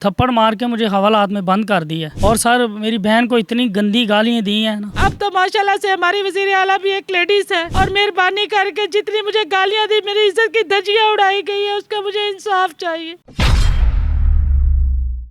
थप्पड़ मार के मुझे हवालात में बंद कर दिया। और सर मेरी बहन को इतनी गंदी गालियाँ दी हैं ना। अब तो माशाल्लाह से हमारी वज़ीर आला भी एक लेडीज है और मेहरबानी करके जितनी मुझे गालियाँ दी, मेरी इज्जत की धज्जियाँ उड़ाई गई है, उसका मुझे इंसाफ चाहिए।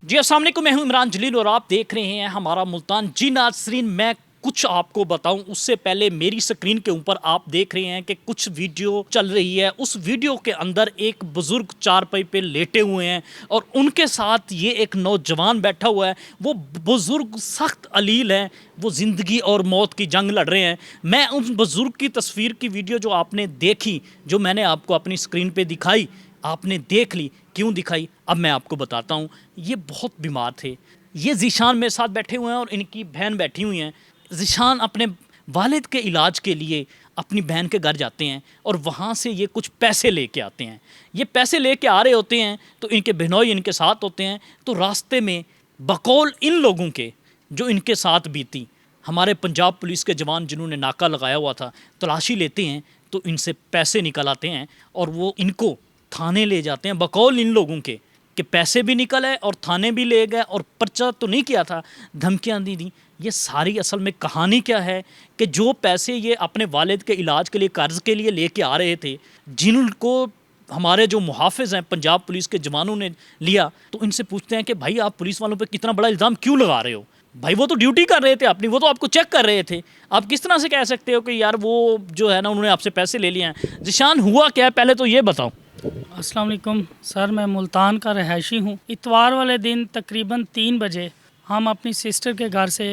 जी अस्सलाम वालेकुम, मैं हूं इमरान जलील और आप देख रहे हैं हमारा मुल्तान। जी नाज़रीन, मैं कुछ आपको बताऊं उससे पहले मेरी स्क्रीन के ऊपर आप देख रहे हैं कि कुछ वीडियो चल रही है। उस वीडियो के अंदर एक बुज़ुर्ग चारपाई पे लेटे हुए हैं और उनके साथ ये एक नौजवान बैठा हुआ है। वो बुज़ुर्ग सख्त अलील हैं, वो ज़िंदगी और मौत की जंग लड़ रहे हैं। मैं उस बुज़ुर्ग की तस्वीर की वीडियो जो आपने देखी, जो मैंने आपको अपनी स्क्रीन पर दिखाई, आपने देख ली। क्यों दिखाई अब मैं आपको बताता हूँ। ये बहुत बीमार थे। ये ज़ीशान मेरे साथ बैठे हुए हैं और इनकी बहन बैठी हुई हैं। ज़ीशान अपने वालिद के इलाज के लिए अपनी बहन के घर जाते हैं और वहाँ से ये कुछ पैसे लेके आते हैं। ये पैसे लेके आ रहे होते हैं तो इनके बहनोई इनके साथ होते हैं। तो रास्ते में बकौल इन लोगों के जो इनके साथ बीती, हमारे पंजाब पुलिस के जवान जिन्होंने नाका लगाया हुआ था, तलाशी लेते हैं तो इनसे पैसे निकल आते हैं और वो इनको थाने ले जाते हैं। बकौल इन लोगों के कि पैसे भी निकल आए और थाने भी ले गए और पर्चा तो नहीं किया था, धमकियां दी। ये सारी असल में कहानी क्या है कि जो पैसे ये अपने वालिद के इलाज के लिए कर्ज़ के लिए लेके आ रहे थे, जिनको हमारे जो मुहाफ़िज़ हैं पंजाब पुलिस के जवानों ने लिया, तो इनसे पूछते हैं कि भाई आप पुलिस वालों पे कितना बड़ा इल्ज़ाम क्यों लगा रहे हो? भाई वो तो ड्यूटी कर रहे थे अपनी, वो तो आपको चेक कर रहे थे। आप किस तरह से कह सकते हो कि यार वो जो है ना उन्होंने आपसे पैसे ले लिए हैं? ज़ीशान हुआ क्या है पहले तो ये बताओ। अस्सलाम वालेकुम सर, मैं मुल्तान का रहायशी हूँ। इतवार वाले दिन तकरीबन 3 बजे हम अपनी सिस्टर के घर से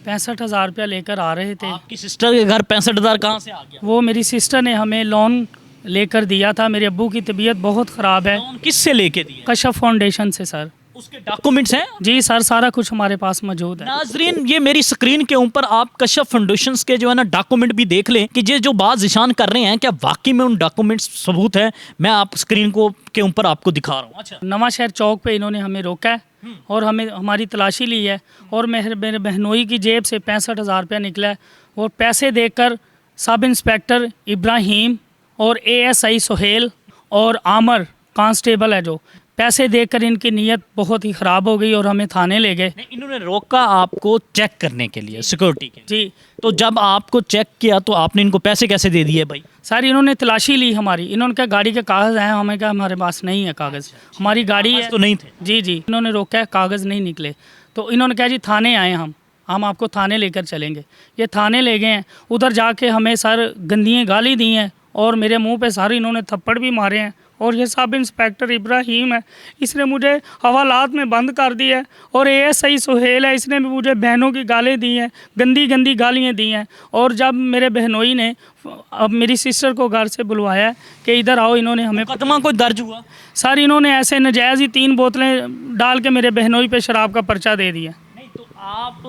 65,000 रुपया लेकर आ रहे थे। आपकी सिस्टर के घर 65,000 कहाँ से आ गया? वो मेरी सिस्टर ने हमें लोन लेकर दिया था। मेरे अब्बू की तबीयत बहुत ख़राब है। लोन किससे लेके दिए? कशफ फाउंडेशन से सर। उसके डॉक्यूमेंट्स हैं? जी सर, सारा कुछ हमारे पास मौजूद है। नाजरीन, ये मेरी स्क्रीन के ऊपर आप कशफ फाउंडेशंस के जो है ना डॉक्यूमेंट भी देख लें कि ये जो बात ज़ीशान कर रहे हैं क्या वाकई में उन डॉक्यूमेंट्स सबूत है। मैं आप स्क्रीन को के ऊपर आपको दिखा रहा हूँ। अच्छा, नवा शहर चौक पे इन्होंने हमें रोका है और हमें हमारी तलाशी ली है और मेरे बहनोई की जेब से 65,000 रुपया निकला है। और पैसे देकर सब इंस्पेक्टर इब्राहिम और ASI सुहेल और आमर कांस्टेबल है, जो पैसे देकर इनकी नीयत बहुत ही ख़राब हो गई और हमें थाने ले गए। नहीं, इन्होंने रोका आपको चेक करने के लिए, सिक्योरिटी के लिए। जी, तो जब आपको चेक किया तो आपने इनको पैसे कैसे दे दिए भाई? सर इन्होंने तलाशी ली हमारी। इन्होंने कहा गाड़ी के कागज़ हैं, हमें कहा हमारे पास नहीं है कागज़। हमारी गाड़ी है तो नहीं थे। जी जी, इन्होंने रोका है, कागज़ नहीं निकले। तो इन्होंने कहा जी थाने आए हम आपको थाने लेकर चलेंगे। ये थाने ले गए हैं। उधर जाके हमें सर गंदियाँ गाली दी हैं और मेरे मुंह पे सारे इन्होंने थप्पड़ भी मारे हैं। और ये सब इंस्पेक्टर इब्राहिम है, इसने मुझे हवालात में बंद कर दिया है। और ASI सुहेल है, इसने भी मुझे बहनों की गालें दी हैं, गंदी गंदी गालियाँ दी हैं। और जब मेरे बहनोई ने अब मेरी सिस्टर को घर से बुलवाया कि इधर आओ, इन्होंने हमें मुकदमा कोई दर्ज हुआ? सर इन्होंने ऐसे नजायज़ ही 3 बोतलें डाल के मेरे बहनोई पे शराब का पर्चा दे दिया। नहीं, तो आप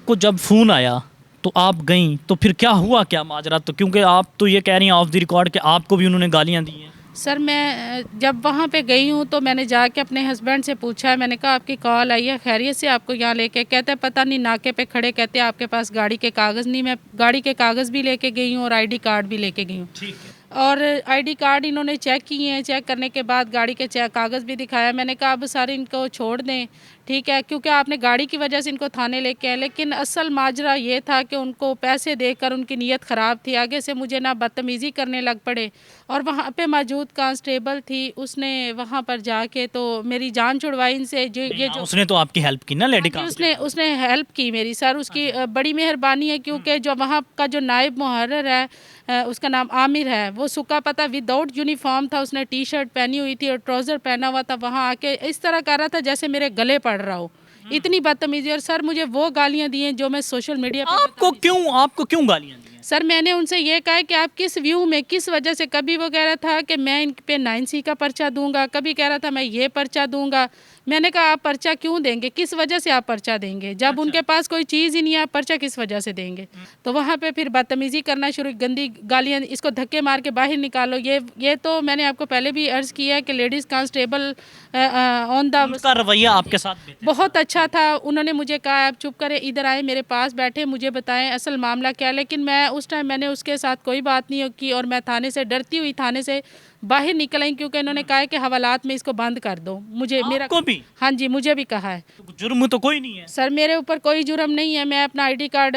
को जब फ़ोन आया तो आप गई, तो फिर क्या हुआ, क्या माजरा? तो क्योंकि आप तो ये कह रही हैं ऑफ द रिकॉर्ड कि आपको भी उन्होंने गालियाँ दी हैं। सर मैं जब वहाँ पे गई हूँ तो मैंने जाके अपने हस्बैंड से पूछा है, मैंने कहा आपकी कॉल आई है, खैरियत से आपको यहाँ लेके? कहते हैं पता नहीं, नाके पे खड़े कहते हैं आपके पास गाड़ी के कागज़ नहीं। मैं गाड़ी के कागज़ भी लेके गई हूँ और ID कार्ड भी लेके गई हूँ। ठीक है। और ID कार्ड इन्होंने चेक किए हैं। चेक करने के बाद गाड़ी के कागज़ भी दिखाया। मैंने कहा अब सारे इनको छोड़ दें, ठीक है, क्योंकि आपने गाड़ी की वजह से इनको थाने लेके आए। लेकिन असल माजरा ये था कि उनको पैसे देकर उनकी नीयत ख़राब थी। आगे से मुझे ना बदतमीज़ी करने लग पड़े। और वहाँ पे मौजूद कांस्टेबल थी, उसने वहाँ पर जाके तो मेरी जान छुड़वाई इनसे। जो ये जो उसने तो आपकी हेल्प की ना, लेडी कांस्टेबल? उसने हेल्प की मेरी सर, उसकी बड़ी मेहरबानी है। क्योंकि जो वहाँ का जो नायब मुहर्रिर है, उसका नाम आमिर है, वो सुका पता विदाउट यूनिफॉर्म था। उसने T-शर्ट पहनी हुई थी और ट्राउज़र पहना हुआ था। वहाँ आके इस तरह कर रहा था जैसे मेरे गले पड़ रहा हो, इतनी बदतमीजी। और सर मुझे वो गालियाँ दी हैं जो मैं सोशल मीडिया पे आपको क्यों गालियाँ दी हैं? सर मैंने उनसे ये कहा है कि आप किस व्यू में, किस वजह से। कभी वो कह रहा था कि मैं इन पे 9C का पर्चा दूंगा, कभी कह रहा था मैं ये पर्चा दूंगा। मैंने कहा आप पर्चा क्यों देंगे, किस वजह से आप पर्चा देंगे? जब उनके पास कोई चीज़ ही नहीं है, आप पर्चा किस वजह से देंगे? तो वहाँ पे फिर बदतमीज़ी करना शुरू, गंदी गालियाँ, इसको धक्के मार के बाहर निकालो। ये तो मैंने आपको पहले भी अर्ज़ किया है कि लेडीज़ कांस्टेबल ऑन द उनका रवैया आपके साथ बेहतर बहुत अच्छा था। उन्होंने मुझे कहा आप चुप करें, इधर आए, मेरे पास बैठे, मुझे बताएं असल मामला क्या है। लेकिन मैं उस टाइम मैंने उसके साथ कोई बात नहीं की और मैं थाने से डरती हुई थाने से बाहर निकल आई, क्योंकि इन्होंने कहा है कि हवालात में इसको बंद कर दो। मुझे मेरा आपको भी? हाँ जी, मुझे भी कहा है। तो जुर्म तो कोई नहीं है। सर मेरे ऊपर कोई जुर्म नहीं है, मैं अपना आईडी कार्ड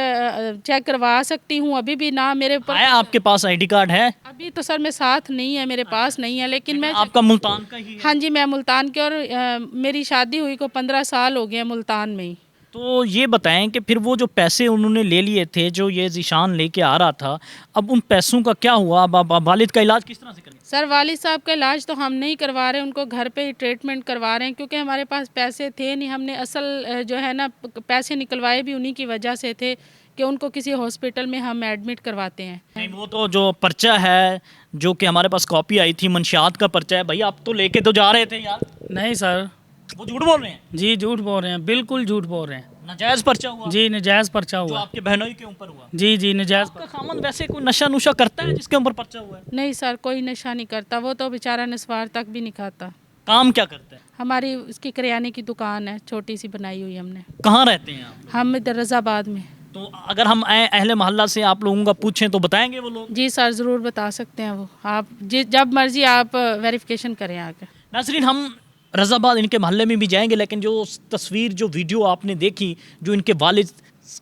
चेक करवा सकती हूँ, अभी भी ना मेरे ऊपर है आपके पास आईडी कार्ड है? अभी तो सर मैं साथ नहीं है, मेरे पास नहीं है, लेकिन मैं आपका मुल्तान का ही है? हाँ जी, मैं मुल्तान के, और मेरी शादी हुई को 15 साल हो गए मुल्तान में ही। तो ये बताएं कि फिर वो जो पैसे उन्होंने ले लिए थे, जो ये ज़ीशान लेके आ रहा था, अब उन पैसों का क्या हुआ? अब वालिद का इलाज किस तरह से करें? सर वालिद साहब का इलाज तो हम नहीं करवा रहे, उनको घर पे ही ट्रीटमेंट करवा रहे हैं, क्योंकि हमारे पास पैसे थे नहीं। हमने असल जो है ना पैसे निकलवाए भी उन्हीं की वजह से थे कि उनको किसी हॉस्पिटल में हम एडमिट करवाते हैं। नहीं, वो तो जो पर्चा है, जो कि हमारे पास कॉपी आई थी, मंशियात का पर्चा है, भाई आप तो लेके तो जा रहे थे यार। नहीं सर, वो झूठ बोल रहे हैं? जी झूठ बोल रहे हैं, बिल्कुल झूठ बोल रहे हैं। नाजायज पर्चा हुआ? जी नजायज़ पर्चा जो हुआ। आपके बहनोई के ऊपर हुआ? जी नजायज़। आपका खामन वैसे कोई नशा नुशा करता है जिसके ऊपर पर्चा हुआ है? नहीं सर, कोई नशा नहीं करता, वो तो बेचारा नस्वार तक भी नहीं खाता। काम क्या करता है? हमारी उसकी करियाने की दुकान है, छोटी सी बनाई हुई हमने। कहाँ रहते हैं आप? हम इधर रज़ाबाद में। तो अगर हम अहले मोहल्ला से आप लोगों का पूछें तो बताएंगे वो लोग? जी सर, ज़रूर बता सकते हैं वो, आप जब मर्ज़ी आप वेरिफिकेशन करें आकर। नाज़रीन, हम रज़ाबाद इनके मोहल्ले में भी जाएंगे, लेकिन जो तस्वीर, जो वीडियो आपने देखी, जो इनके वालिद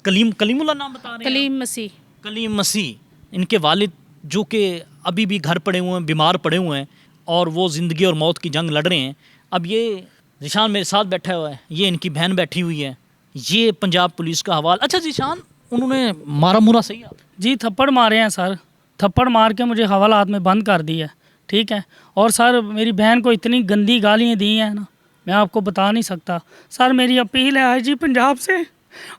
कलीमुल्लाह नाम बता रहे हैं, कलीम मसीह। कलीम मसीह, इनके वालिद जो कि अभी भी घर पड़े हुए हैं, बीमार पड़े हुए हैं, और वो ज़िंदगी और मौत की जंग लड़ रहे हैं। अब ये ज़ीशान मेरे साथ बैठा हुआ है, ये इनकी बहन बैठी हुई है, ये पंजाब पुलिस का हवाला। अच्छा ज़ीशान, उन्होंने मारा मुरा सही है? जी थप्पड़ मारे हैं सर, थप्पड़ मार के मुझे हवालात में बंद कर दिया है, ठीक है। और सर मेरी बहन को इतनी गंदी गालियाँ दी हैं ना, मैं आपको बता नहीं सकता। सर मेरी अपील है आईजी पंजाब से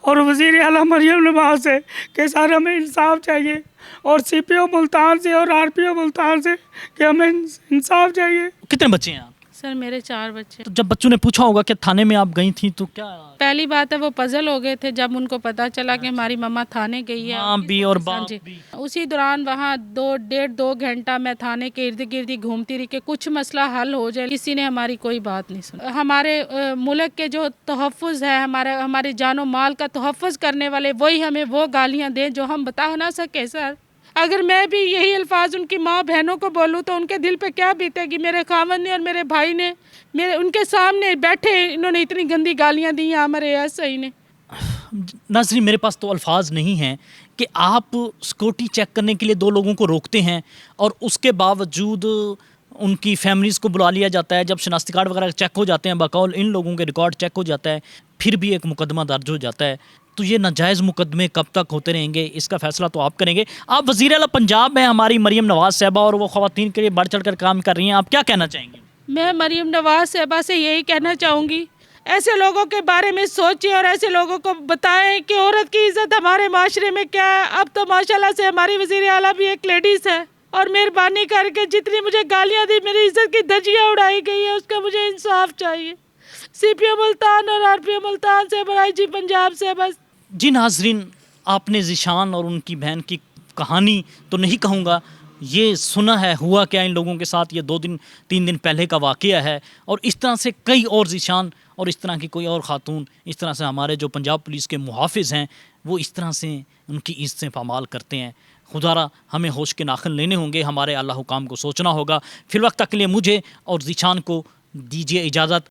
और वज़ीर आला मरियम नवाज़ से कि सर हमें इंसाफ चाहिए, और सीपीओ मुल्तान से और आरपीओ मुल्तान से कि हमें इंसाफ चाहिए। कितने बच्चे हैं आप? सर मेरे 4 बच्चे। तो जब बच्चों ने पूछा होगा कि थाने में आप गई थी, तो क्या? पहली बात है वो पजल हो गए थे जब उनको पता चला कि हमारी मम्मा थाने गई है। माँ भी और हाँ बाप जी। भी। उसी दौरान वहाँ 2 घंटा मैं थाने के इर्द गिर्द ही घूमती रही कि कुछ मसला हल हो जाए। किसी ने हमारी कोई बात नहीं सुनी। हमारे मुल्क के जो तहफ़्फ़ुज़ है, हमारे जानो माल का तहफ़्फ़ुज़ करने वाले, वही हमें वो गालियाँ दें जो हम बता ना सके। सर अगर मैं भी यही अल्फाज उनकी माँ बहनों को बोलूँ तो उनके दिल पे क्या बीतेगी। मेरे खामन ने और मेरे भाई ने उनके सामने बैठे इन्होंने इतनी गंदी गालियाँ दी हैं हमारे एसआई ने। नाज़रीन, मेरे पास तो अल्फाज नहीं हैं कि आप सिक्योरिटी चेक करने के लिए 2 लोगों को रोकते हैं और उसके बावजूद उनकी फैमिलीज़ को बुला लिया जाता है। जब शनाख्ती कार्ड वगैरह चेक हो जाते हैं, बकौल इन लोगों के रिकॉर्ड चेक हो जाता है, फिर भी एक मुकदमा दर्ज हो जाता है। तो ये नाजायज़ मुकदमे कब तक होते रहेंगे, इसका फ़ैसला तो आप करेंगे। आप वज़ीर आला पंजाब हैं हमारी मरियम नवाज़ साहबा, और वो ख़वातीन के लिए बढ़ चढ़ कर काम कर रही हैं। आप क्या कहना चाहेंगे? मैं मरियम नवाज़ साहबा से यही कहना चाहूँगी, ऐसे लोगों के बारे में सोचिए और ऐसे लोगों को बताएं कि औरत की इज़्ज़त हमारे माशरे में क्या है। अब तो माशाल्लाह से हमारी वज़ीर आला भी एक लेडीज़ है, और मेहरबानी करके जितनी मुझे गालियाँ दी, मेरी इज़्ज़त की धज्जियाँ उड़ाई गई है, उसका मुझे इंसाफ चाहिए। सीपीओ मुल्तान और आरपीओ मुल्तान से, आईजी पंजाब से बस। जी नाज़रीन, आपने ज़ीशान और उनकी बहन की कहानी तो नहीं कहूँगा, ये सुना है हुआ क्या इन लोगों के साथ। ये 2-3 दिन पहले का वाक़या है, और इस तरह से कई और ज़ीशान और इस तरह की कोई और ख़ातून, इस तरह से हमारे जो पंजाब पुलिस के मुहाफ़िज़ हैं, वो इस तरह से उनकी इज़्ज़तें पामाल करते हैं। खुदारा हमें होश के नाखन लेने होंगे, हमारे आला हुकाम को सोचना होगा। फिर वक्त तक के लिए मुझे और ज़ीशान को दीजिए इजाज़त।